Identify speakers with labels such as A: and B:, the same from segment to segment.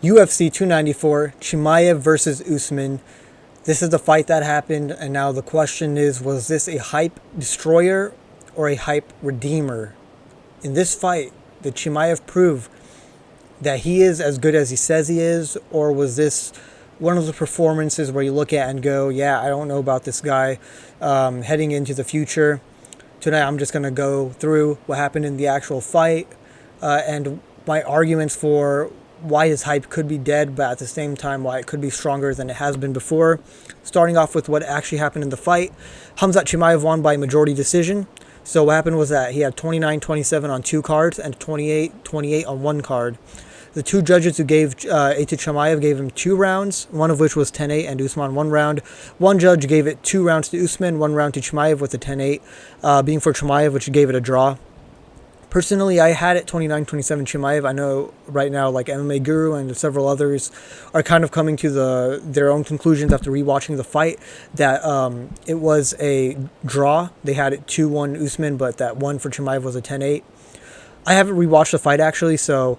A: UFC 294, Chimaev versus Usman. This is the fight that happened, and now the question is, was this a hype destroyer or a hype redeemer? In this fight, did Chimaev prove that he is as good as he says he is, or was this one of the performances where you look at and go, yeah, I don't know about this guy heading into the future. Tonight I'm just going to go through what happened in the actual fight and my arguments for why his hype could be dead, but at the same time why it could be stronger than it has been before. Starting off with what actually happened in the fight. Khamzat Chimaev won by majority decision. So what happened was that he had 29-27 on two cards and 28-28 on one card. The two judges who gave it to Chimaev gave him 2 rounds, one of which was 10-8, and Usman 1 round. One judge gave it 2 rounds to Usman, 1 round to Chimaev, with the 10-8 being for Chimaev, which gave it a draw. Personally, I had it 29-27 Chimaev. I know right now, like MMA Guru and several others are kind of coming to their own conclusions after rewatching the fight that it was a draw. They had it 2-1 Usman, but that one for Chimaev was a 10-8. I haven't rewatched the fight actually, so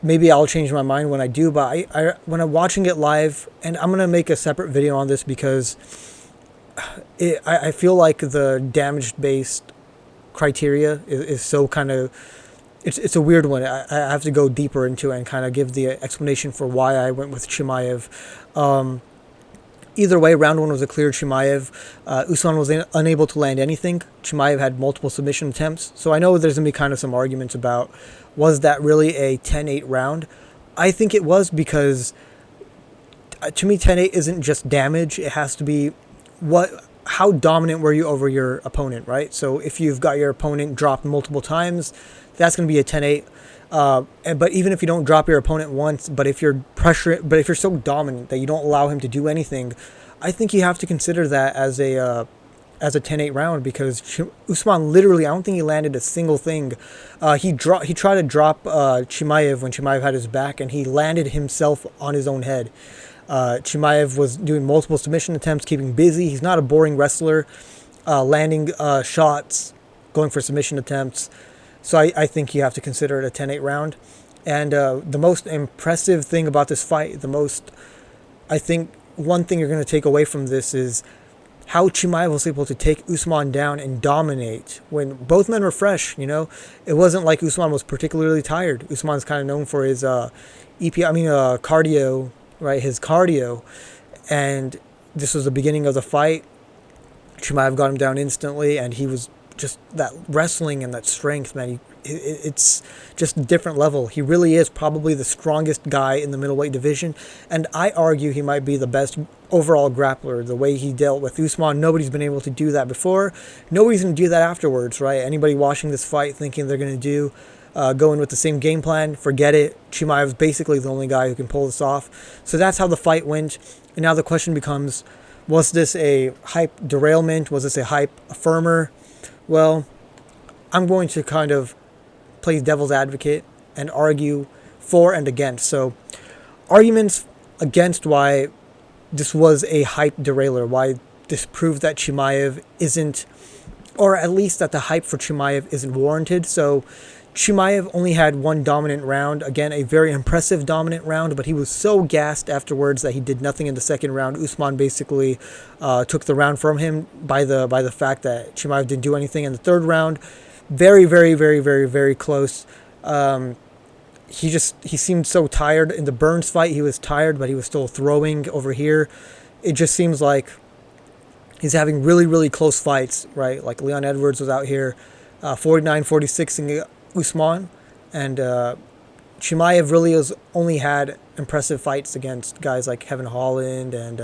A: maybe I'll change my mind when I do. But when I'm watching it live, and I'm gonna make a separate video on this because I feel like the damage-based criteria is so kind of it's a weird one. I have to go deeper into it and kind of give the explanation for why I went with Chimaev. Either way, round 1 was a clear Chimaev. Usman was unable to land anything. Chimaev had multiple submission attempts. So I know there's going to be kind of some arguments about, was that really a 10-8 round? I think it was, because to me 10-8 isn't just damage. It has to be how dominant were you over your opponent, right? So if you've got your opponent dropped multiple times, that's going to be a 10-8. But even if you don't drop your opponent once, but if you're so dominant that you don't allow him to do anything, I think you have to consider that as a 10-8 round, because Usman literally, I don't think he landed a single thing. He tried to drop Chimaev when Chimaev had his back, and he landed himself on his own head. Chimaev was doing multiple submission attempts, keeping busy. He's not a boring wrestler, landing shots, going for submission attempts. So I think you have to consider it a 10-8 round. And the most impressive thing about this fight, I think one thing you're going to take away from this is how Chimaev was able to take Usman down and dominate when both men were fresh. You know, it wasn't like Usman was particularly tired. Usman's kind of known for his cardio, right? His cardio. And this was the beginning of the fight. Chimaev got him down instantly, and he was just that wrestling and that strength, man. It's just a different level. He really is probably the strongest guy in the middleweight division, and I argue he might be the best overall grappler. The way he dealt with Usman, nobody's been able to do that before. Nobody's going to do that afterwards, right? Anybody watching this fight thinking they're going to go in with the same game plan, forget it. Chimaev's basically the only guy who can pull this off. So that's how the fight went, and now the question becomes, was this a hype derailment? Was this a hype affirmer? Well, I'm going to kind of play devil's advocate and argue for and against. So, arguments against why this was a hype derailer, why this proved that Chimaev isn't, or at least that the hype for Chimaev isn't warranted. So, Chimaev only had one dominant round. Again, a very impressive dominant round, but he was so gassed afterwards that he did nothing in the second round. Usman basically took the round from him by the fact that Chimaev didn't do anything in the third round. Very, very, very, very, very close. He seemed so tired. In the Burns fight, he was tired, but he was still throwing over here. It just seems like he's having really, really close fights, right? Like Leon Edwards was out here 49-46 Usman, and Chimaev really has only had impressive fights against guys like Kevin Holland and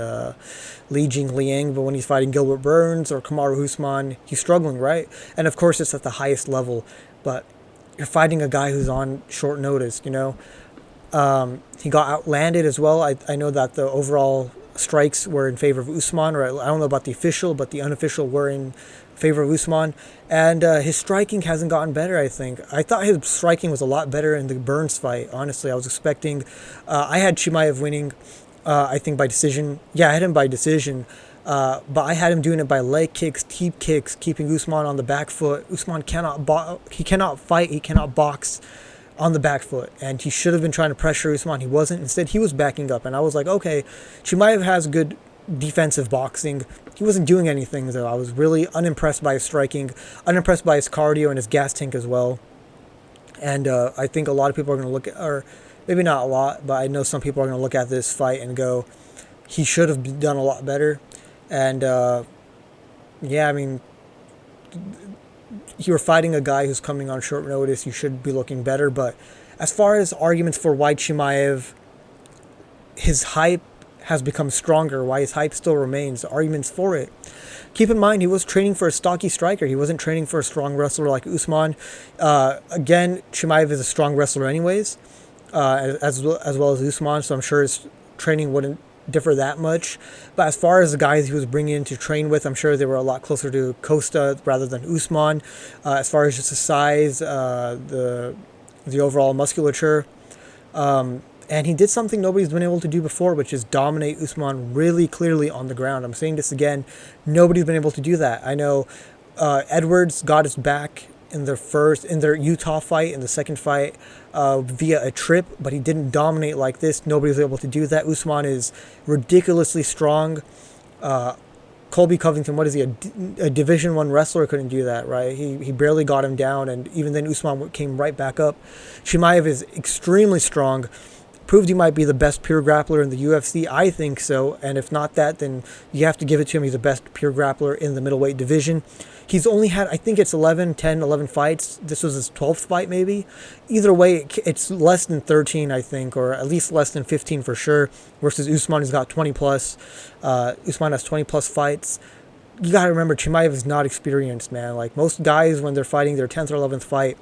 A: Li Jingliang, but when he's fighting Gilbert Burns or Kamaru Usman, he's struggling, right? And of course it's at the highest level, but you're fighting a guy who's on short notice, you know. He got outlanded as well. I know that the overall strikes were in favor of Usman, or I don't know about the official, but the unofficial were in favor of Usman, and his striking hasn't gotten better. I thought his striking was a lot better in the Burns fight. Honestly, I was expecting, I had Chimaev winning, I think by decision. Yeah, I had him by decision, but I had him doing it by leg kicks, teep kicks, keeping Usman on the back foot. Usman cannot fight, he cannot box on the back foot, and he should have been trying to pressure Usman. He wasn't. Instead, he was backing up, and I was like, okay, Chimaev has good defensive boxing. He wasn't doing anything, though. I was really unimpressed by his striking, unimpressed by his cardio and his gas tank as well. And I think a lot of people are going to look at, or maybe not a lot, but I know some people are going to look at this fight and go, he should have done a lot better. And yeah, I mean, you're fighting a guy who's coming on short notice. You should be looking better. But as far as arguments for why Chimaev, his hype has become stronger, why his hype still remains, arguments for it. Keep in mind, he was training for a stocky striker. He wasn't training for a strong wrestler like Usman. Again, Chimaev is a strong wrestler anyways, as well as Usman, so I'm sure his training wouldn't differ that much. But as far as the guys he was bringing in to train with, I'm sure they were a lot closer to Costa rather than Usman. As far as just the size, the overall musculature. And he did something nobody's been able to do before, which is dominate Usman really clearly on the ground. I'm saying this again, nobody's been able to do that. I know Edwards got his back in their Utah fight, in the second fight, via a trip, but he didn't dominate like this. Nobody was able to do that. Usman is ridiculously strong. Colby Covington, what is he, a Division I wrestler, couldn't do that, right? He barely got him down, and even then Usman came right back up. Chimaev is extremely strong. Proved he might be the best pure grappler in the UFC. I think so. And if not that, then you have to give it to him. He's the best pure grappler in the middleweight division. He's only had, I think it's 11 fights. This was his 12th fight, maybe. Either way, it's less than 13, I think, or at least less than 15 for sure. Versus Usman, who's got 20 plus. Usman has 20 plus fights. You got to remember, Chimaev is not experienced, man. Like most guys, when they're fighting their 10th or 11th fight,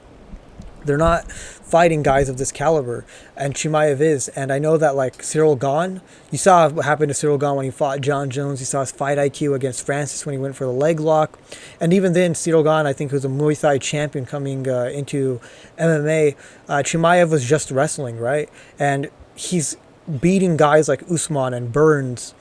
A: they're not fighting guys of this caliber, and Chimaev is. And I know that, like, Cyril Gane, you saw what happened to Cyril Gane when he fought John Jones. You saw his fight IQ against Francis when he went for the leg lock. And even then, Cyril Gane, I think, was a Muay Thai champion coming into MMA. Chimaev was just wrestling, right? And he's beating guys like Usman and Burns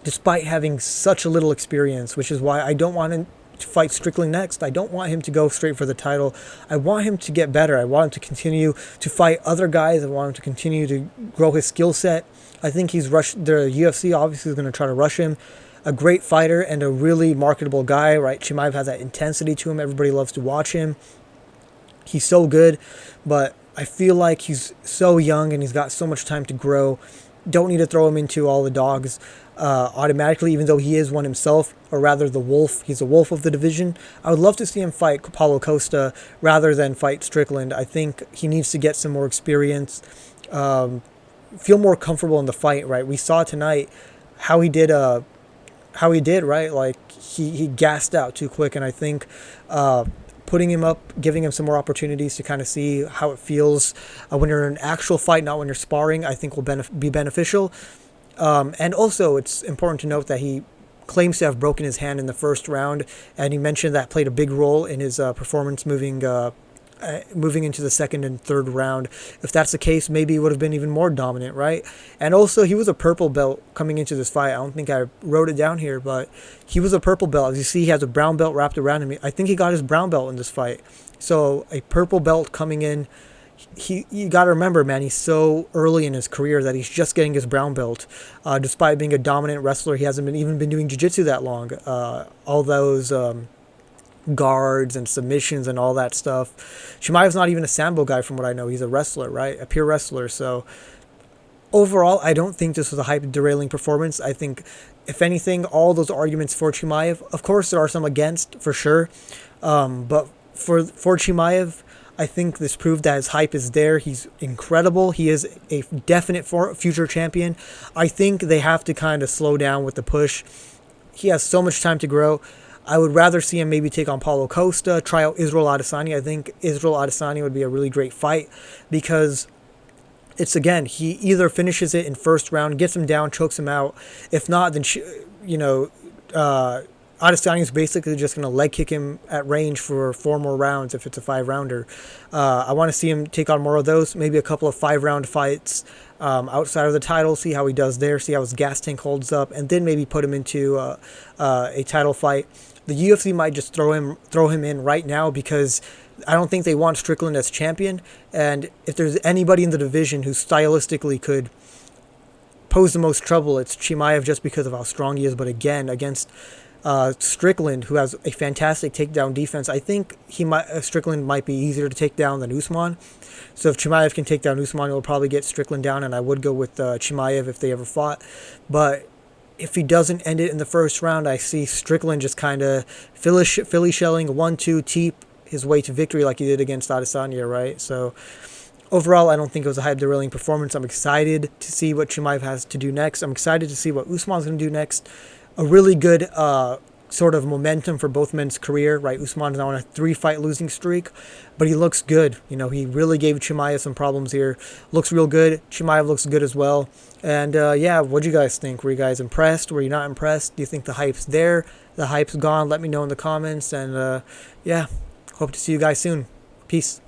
A: despite having such a little experience, which is why I don't want him to fight Strickland next. I don't want him to go straight for the title. I want him to get better. I want him to continue to fight other guys. I want him to continue to grow his skill set. I think he's rushed. The UFC obviously is going to try to rush him. A great fighter and a really marketable guy, right? Chimaev has that intensity to him. Everybody loves to watch him. He's so good, but I feel like he's so young and he's got so much time to grow. Don't need to throw him into all the dogs automatically, even though he is one himself, or rather the wolf. He's a wolf of the division. I would love to see him fight Paulo Costa rather than fight Strickland. I think he needs to get some more experience, feel more comfortable in the fight, right? We saw tonight how he did, right? Like he gassed out too quick, and I think putting him up, giving him some more opportunities to kind of see how it feels when you're in an actual fight, not when you're sparring, I think will be beneficial. And also, it's important to note that he claims to have broken his hand in the first round, and he mentioned that played a big role in his performance moving into the second and third round. If that's the case, maybe he would have been even more dominant, right? And also, he was a purple belt coming into this fight. I don't think I wrote it down here, but he was a purple belt. As you see, he has a brown belt wrapped around him. I think he got his brown belt in this fight. So a purple belt coming in. You got to remember, man, he's so early in his career that he's just getting his brown belt. Despite being a dominant wrestler, he hasn't even been doing jiu-jitsu that long. All those guards and submissions and all that stuff. Chimaev's not even a sambo guy from what I know. He's a wrestler, right? A pure wrestler. So overall, I don't think this was a hype derailing performance. I think, if anything, all those arguments for Chimaev, of course there are some against, for sure. But for Chimaev, I think this proved that his hype is there. He's incredible. He is a definite future champion. I think they have to kind of slow down with the push. He has so much time to grow. I would rather see him maybe take on Paulo Costa, try out Israel Adesanya. I think Israel Adesanya would be a really great fight because it's, again, he either finishes it in first round, gets him down, chokes him out. If not, then, Adesanya is basically just going to leg kick him at range for 4 more rounds if it's a 5-rounder. I want to see him take on more of those, maybe a couple of 5-round fights outside of the title, see how he does there, see how his gas tank holds up, and then maybe put him into a title fight. the UFC might just throw him in right now because I don't think they want Strickland as champion. And if there's anybody in the division who stylistically could pose the most trouble, it's Chimaev, just because of how strong he is. But again, against Strickland, who has a fantastic takedown defense, I think Strickland might be easier to take down than Usman. So if Chimaev can take down Usman, he'll probably get Strickland down, and I would go with Chimaev if they ever fought. But if he doesn't end it in the first round, I see Strickland just kind of Philly shelling 1-2 teep his way to victory like he did against Adesanya, right? So overall, I don't think it was a hype derailing performance. I'm excited to see what Chimaev has to do next. I'm excited to see what Usman's going to do next. A really good sort of momentum for both men's career, right? Usman's now on a 3-fight losing streak, but he looks good. You know, he really gave Chimaev some problems here. Looks real good. Chimaev looks good as well. And yeah, what do you guys think? Were you guys impressed? Were you not impressed? Do you think the hype's there? The hype's gone? Let me know in the comments. And yeah, hope to see you guys soon. Peace.